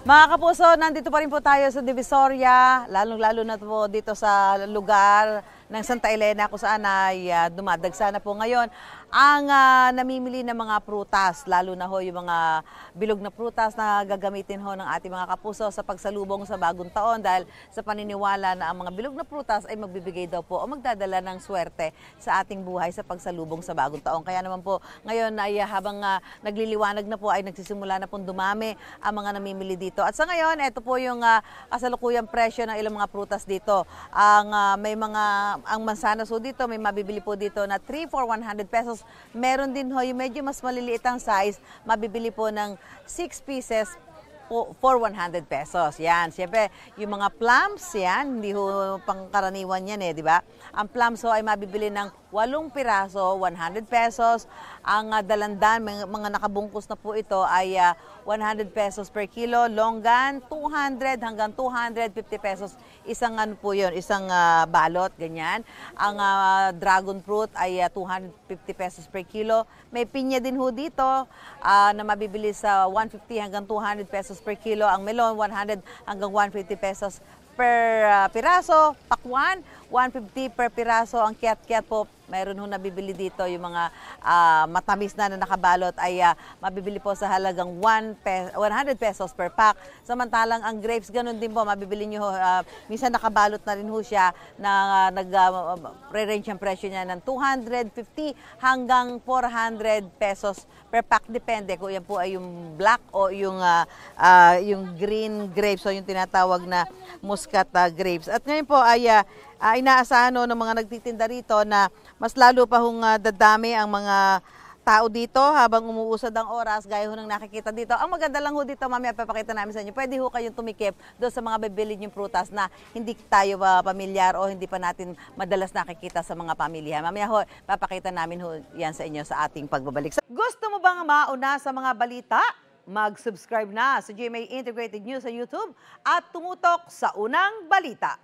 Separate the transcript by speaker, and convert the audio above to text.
Speaker 1: Mga kapuso, nandito pa rin po tayo sa Divisoria, lalong-lalo na po dito sa lugar ng Santa Elena kung saan ay dumadagsa na po ngayon ang namimili ng mga prutas, lalo na ho yung mga bilog na prutas na gagamitin ho ng ating mga kapuso sa pagsalubong sa bagong taon dahil sa paniniwala na ang mga bilog na prutas ay magbibigay daw po o magdadala ng swerte sa ating buhay sa pagsalubong sa bagong taon. Kaya naman po ngayon ay habang nagliliwanag na po ay nagsisimula na pong dumami ang mga namimili dito. At sa ngayon, ito po yung kasalukuyang presyo ng ilang mga prutas dito. Ang mansanas ho dito, may mabibili po dito na 3 for 100 pesos. Meron din ho yung medyo mas maliliit ang size, mabibili po ng 6 pieces for 100 pesos. Yan, siyempre, yung mga plums, yan, hindi ho pangkaraniwan yan di ba? Ang plums ho ay mabibili ng 8 piraso, 100 pesos. Ang dalandan, mga nakabungkus na po ito ay 100 pesos per kilo. Longgan, 200 hanggang 250 pesos. Isang ano po yun, isang balot, ganyan. Ang dragon fruit ay 250 pesos per kilo. May pinya din ho dito na mabibili sa 150 hanggang 200 pesos per kilo. Ang melon, 100 hanggang 150 pesos per piraso. Pakwan, 150 per piraso. Ang kiat-kiat po, mayroon ho nabibili dito yung mga matamis na nakabalot ay mabibili po sa halagang 100 pesos per pack. Samantalang ang grapes, ganun din po, mabibili nyo minsan nakabalot na rin ho siya na nag-range ang presyo niya ng 250 hanggang 400 pesos per pack. Depende kung yan po ay yung black o yung green grapes o yung tinatawag na muscat grapes. At ngayon po ay inaasahan ng mga nagtitinda rito na mas lalo pa hong dadami ang mga tao dito habang umuusad ang oras gaya ho ng nakikita dito. Ang maganda lang ho dito, mamaya papakita namin sa inyo, pwede ho kayong tumikip doon sa mga bibili niyong prutas na hindi tayo pamilyar o hindi pa natin madalas nakikita sa mga pamilya. Mamaya ho, papakita namin ho yan sa inyo sa ating pagbabalik. Gusto mo bang mauna sa mga balita? Mag-subscribe na sa GMA Integrated News sa YouTube at tumutok sa unang balita.